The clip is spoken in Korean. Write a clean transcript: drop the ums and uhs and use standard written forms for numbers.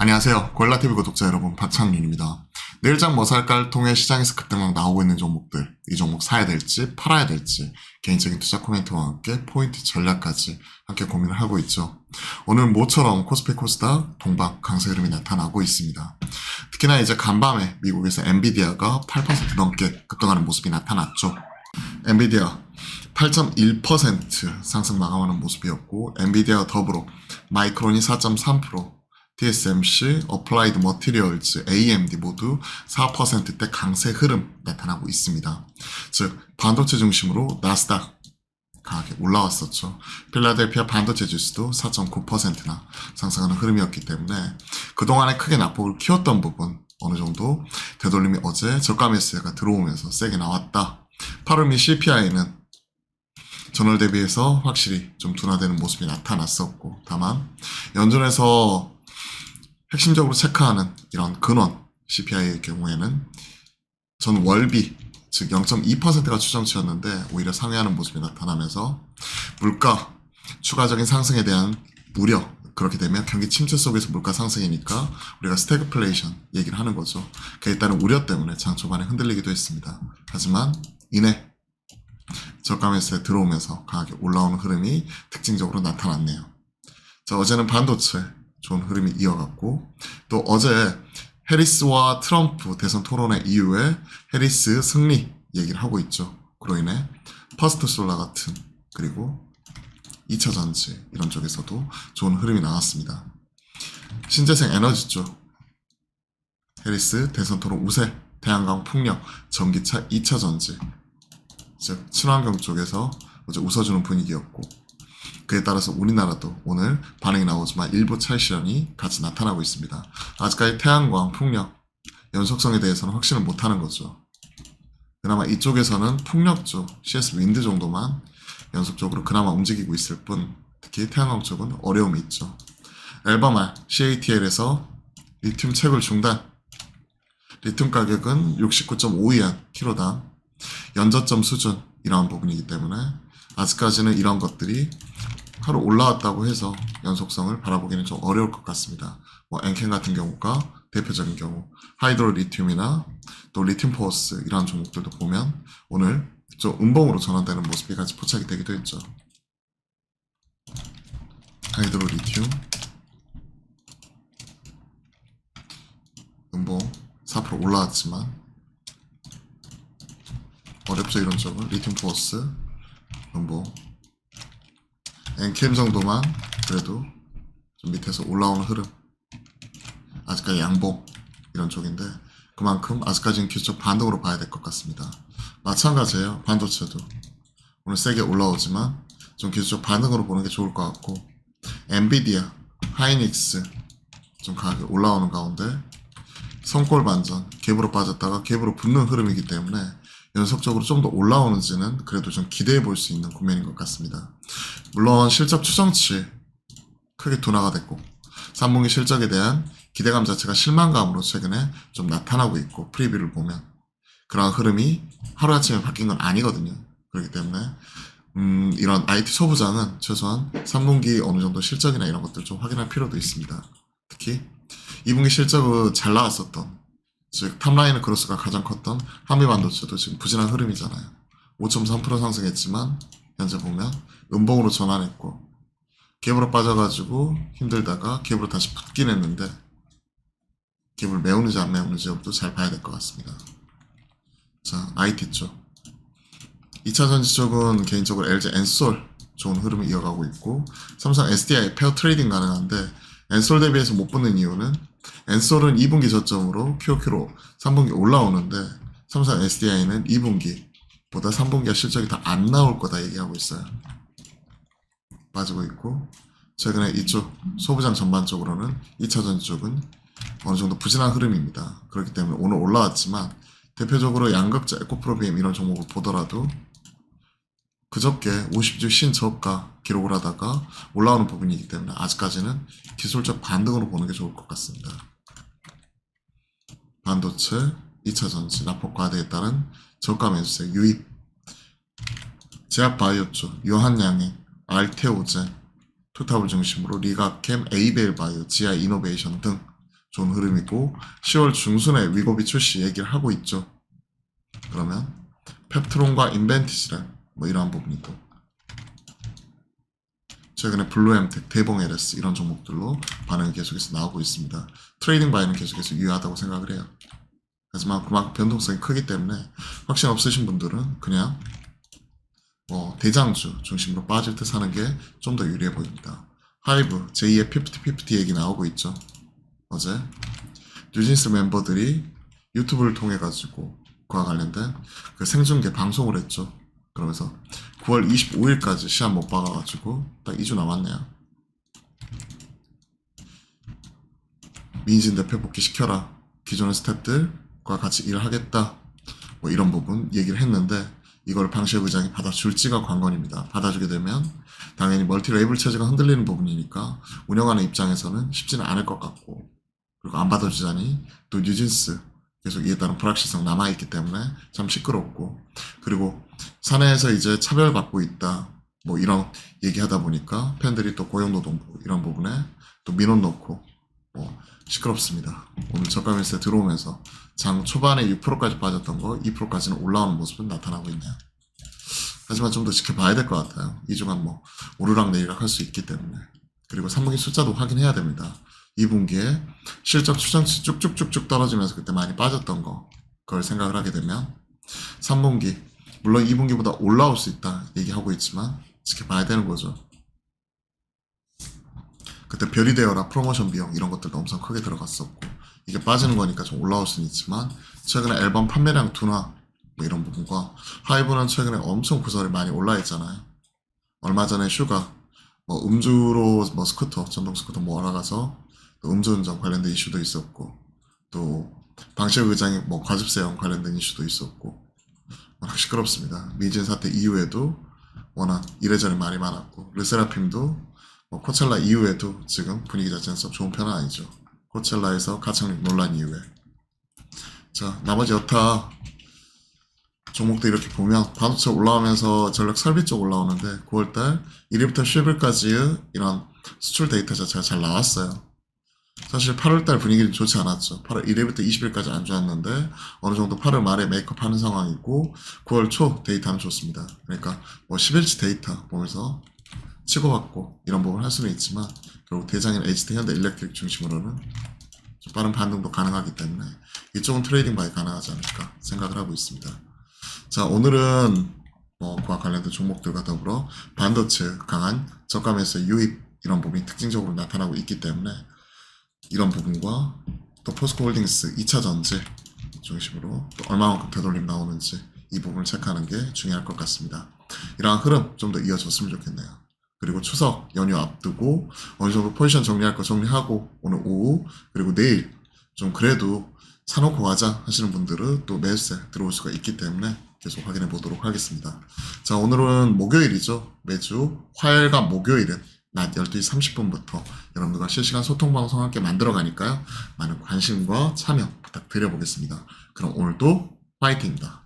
안녕하세요. 고엘라TV 구독자 여러분, 박창민입니다. 내일장 뭐 살까를 통해 시장에서 급등락 나오고 있는 종목들, 이 종목 사야 될지 팔아야 될지 개인적인 투자 코멘트와 함께 포인트 전략까지 함께 고민을 하고 있죠. 오늘 모처럼 코스피 코스닥 동반 강세 흐름이 나타나고 있습니다. 특히나 이제 간밤에 미국에서 엔비디아가 8% 넘게 급등하는 모습이 나타났죠. 엔비디아 8.1% 상승 마감하는 모습이었고, 엔비디아 더불어 마이크론이 4.3%, TSMC, 어플라이드 머티리얼즈, AMD 모두 4%대 강세 흐름 나타나고 있습니다. 즉 반도체 중심으로 나스닥 강하게 올라왔었죠. 필라델피아 반도체 지수도 4.9%나 상승하는 흐름이었기 때문에 그동안에 크게 낙폭을 키웠던 부분 어느 정도 되돌림이 어제 저가 매수가 들어오면서 세게 나왔다. 8월 미 CPI는 전월 대비해서 확실히 좀 둔화되는 모습이 나타났었고, 다만 연준에서 핵심적으로 체크하는 이런 근원 CPI의 경우에는 전 월비 즉 0.2%가 추정치였는데 오히려 상회하는 모습이 나타나면서 물가 추가적인 상승에 대한 우려, 그렇게 되면 경기 침체 속에서 물가 상승이니까 우리가 스태그플레이션 얘기를 하는 거죠. 그에 따른 우려 때문에 장 초반에 흔들리기도 했습니다. 하지만 이내 저가 매수에 들어오면서 강하게 올라오는 흐름이 특징적으로 나타났네요. 자, 어제는 반도체 좋은 흐름이 이어갔고, 또 어제 해리스와 트럼프 대선 토론회 이후에 해리스 승리 얘기를 하고 있죠. 그로 인해 퍼스트 솔라 같은, 그리고 2차 전지 이런 쪽에서도 좋은 흐름이 나왔습니다. 신재생 에너지 쪽 해리스 대선 토론 우세, 태양광 풍력, 전기차 2차 전지, 즉 친환경 쪽에서 어제 웃어주는 분위기였고, 그에 따라서 우리나라도 오늘 반응이 나오지만 일부 차익 실현이 같이 나타나고 있습니다. 아직까지 태양광, 풍력, 연속성에 대해서는 확신을 못하는 거죠. 그나마 이쪽에서는 풍력 쪽, CS 윈드 정도만 연속적으로 그나마 움직이고 있을 뿐, 특히 태양광 쪽은 어려움이 있죠. 엘바말, CATL에서 리튬 채굴 중단, 리튬 가격은 69.5위안 키로당, 연저점 수준 이러한 부분이기 때문에 아직까지는 이런 것들이 하루 올라왔다고 해서 연속성을 바라보기는 좀 어려울 것 같습니다. 엔캔 같은 경우가 대표적인 경우, 하이드로 리튬이나 또 리튬 포어스 이런 종목들도 보면 오늘 좀 음봉으로 전환되는 모습이 같이 포착이 되기도 했죠. 하이드로 리튬 음봉 4% 올라왔지만 어렵죠. 이런 쪽은 리튬 포어스 음봉, 엔캠 정도만 그래도 좀 밑에서 올라오는 흐름, 아직까지 양봉 이런 쪽인데 그만큼 아직까지는 기술적 반등으로 봐야 될 것 같습니다. 마찬가지예요. 반도체도 오늘 세게 올라오지만 좀 기술적 반등으로 보는 게 좋을 것 같고, 엔비디아, 하이닉스 좀 강하게 올라오는 가운데 성골 반전, 갭으로 빠졌다가 갭으로 붙는 흐름이기 때문에 연속적으로 좀 더 올라오는지는 그래도 좀 기대해 볼 수 있는 국면인 것 같습니다. 물론 실적 추정치 크게 둔화가 됐고 3분기 실적에 대한 기대감 자체가 실망감으로 최근에 좀 나타나고 있고, 프리뷰를 보면 그런 흐름이 하루아침에 바뀐 건 아니거든요. 그렇기 때문에 이런 IT 소부장은 최소한 3분기 어느 정도 실적이나 이런 것들 좀 확인할 필요도 있습니다. 특히 2분기 실적은 잘 나왔었던, 즉 탑라인의 그로스가 가장 컸던 한미반도체도 지금 부진한 흐름이잖아요. 5.3% 상승했지만 현재 보면 음봉으로 전환했고, 갭으로 빠져가지고 힘들다가 갭으로 다시 붙긴 했는데 갭을 메우는지 안 메우는지 여부도 잘 봐야 될 것 같습니다. 자, IT 쪽 2차 전지 쪽은 개인적으로 LG 엔솔 좋은 흐름을 이어가고 있고, 삼성 SDI 페어 트레이딩 가능한데 엔솔 대비해서 못 붙는 이유는 엔솔은 2분기 저점으로 QOQ로 3분기 올라오는데 삼성 SDI는 2분기보다 3분기가 실적이 더 안 나올 거다 얘기하고 있어요. 빠지고 있고, 최근에 이쪽 소부장 전반적으로는 2차 전지 쪽은 어느 정도 부진한 흐름입니다. 그렇기 때문에 오늘 올라왔지만 대표적으로 양극재, 에코프로비엠 이런 종목을 보더라도 그저께 50주 신저가 기록을 하다가 올라오는 부분이기 때문에 아직까지는 기술적 반등으로 보는 게 좋을 것 같습니다. 반도체, 2차 전지, 낙폭 과대에 따른 저가 매수세 유입, 제약바이오 쪽, 유한양행, 알테오젠, 투탑을 중심으로 리가캠, 에이벨바이오, 지아이노베이션 등 좋은 흐름이고 10월 중순에 위고비 출시 얘기를 하고 있죠. 그러면 펩트론과 인벤티지란 뭐 이러한 부분이고 최근에 블루엠텍, 대봉 LS 이런 종목들로 반응이 계속해서 나오고 있습니다. 트레이딩 바이는 계속해서 유효하다고 생각을 해요. 하지만 그만큼 변동성이 크기 때문에 확신 없으신 분들은 그냥 대장주 중심으로 빠질 때 사는 게 좀 더 유리해 보입니다. 하이브 제2의 50-50 얘기 나오고 있죠. 어제 뉴진스 멤버들이 유튜브를 통해 가지고 그와 관련된 그 생중계 방송을 했죠. 그러면서 9월 25일까지 시한 못 박아가지고 딱 2주 남았네요. 민진 대표 복귀시켜라. 기존의 스태프들과 같이 일하겠다. 뭐 이런 부분 얘기를 했는데 이걸 방시혁 의장이 받아줄지가 관건입니다. 받아주게 되면 당연히 멀티 레이블 체제가 흔들리는 부분이니까 운영하는 입장에서는 쉽지는 않을 것 같고 그리고 안 받아주자니 또 뉴진스 계속 이에 따른 불확실성 남아있기 때문에 참 시끄럽고 그리고 사내에서 이제 차별받고 있다 뭐 이런 얘기하다 보니까 팬들이 또 고용노동부 이런 부분에 또 민원 넣고 뭐 시끄럽습니다. 오늘 저가 매수에 들어오면서 장 초반에 6%까지 빠졌던 거 2%까지는 올라오는 모습은 나타나고 있네요. 하지만 좀 더 지켜봐야 될 것 같아요. 이 주간 뭐 오르락 내리락 할 수 있기 때문에 그리고 3분기 숫자도 확인해야 됩니다. 2분기에 실적 추정치 쭉쭉쭉쭉 떨어지면서 그때 많이 빠졌던 거 그걸 생각을 하게 되면 3분기 물론 2분기보다 올라올 수 있다 얘기하고 있지만 지켜봐야 되는 거죠. 그때 별이 되어라 프로모션 비용 이런 것들도 엄청 크게 들어갔었고 이게 빠지는 거니까 좀 올라올 수는 있지만 최근에 앨범 판매량 둔화 뭐 이런 부분과 하이브는 최근에 엄청 구설이 많이 올라 있잖아요. 얼마 전에 슈가 뭐 음주로 뭐 스쿠터 전동 스쿠터 뭐 알아가서 또 음주운전 관련된 이슈도 있었고 또 방시혁 의장이 뭐 과즙세형 관련된 이슈도 있었고 워낙 시끄럽습니다. 미진 사태 이후에도 워낙 이래저래 말이 많았고 르세라핌도 뭐 코첼라 이후에도 지금 분위기 자체는 썩 좋은 편은 아니죠. 코첼라에서 가창력 논란 이후에 자 나머지 여타 종목도 이렇게 보면 반도체 올라오면서 전력 설비 쪽 올라오는데 9월달 1일부터 10일까지의 이런 수출 데이터 자체가 잘 나왔어요. 사실 8월달 분위기는 좋지 않았죠. 8월 1일부터 20일까지 안 좋았는데 어느 정도 8월 말에 메이크업 하는 상황이고 9월 초 데이터는 좋습니다. 그러니까 뭐 10일치 데이터 보면서 치고받고 이런 부분을 할 수는 있지만 결국 대장인 HT 현대 일렉트릭 중심으로는 좀 빠른 반등도 가능하기 때문에 이쪽은 트레이딩 바이 가능하지 않을까 생각을 하고 있습니다. 자 오늘은 그와 관련된 종목들과 더불어 반도체 강한 저가 매수 유입 이런 부분이 특징적으로 나타나고 있기 때문에 이런 부분과 또 포스코홀딩스 2차 전지 중심으로 또 얼마만큼 되돌림 나오는지 이 부분을 체크하는 게 중요할 것 같습니다. 이러한 흐름 좀 더 이어졌으면 좋겠네요. 그리고 추석 연휴 앞두고 어느 정도 포지션 정리할 거 정리하고 오늘 오후 그리고 내일 좀 그래도 사놓고 가자 하시는 분들은 또 매수세 들어올 수가 있기 때문에 계속 확인해 보도록 하겠습니다. 자 오늘은 목요일이죠. 매주 화요일과 목요일은 낮 12시 30분부터 여러분들과 실시간 소통 방송 함께 만들어 가니까요. 많은 관심과 참여 부탁드려보겠습니다. 그럼 오늘도 파이팅입니다.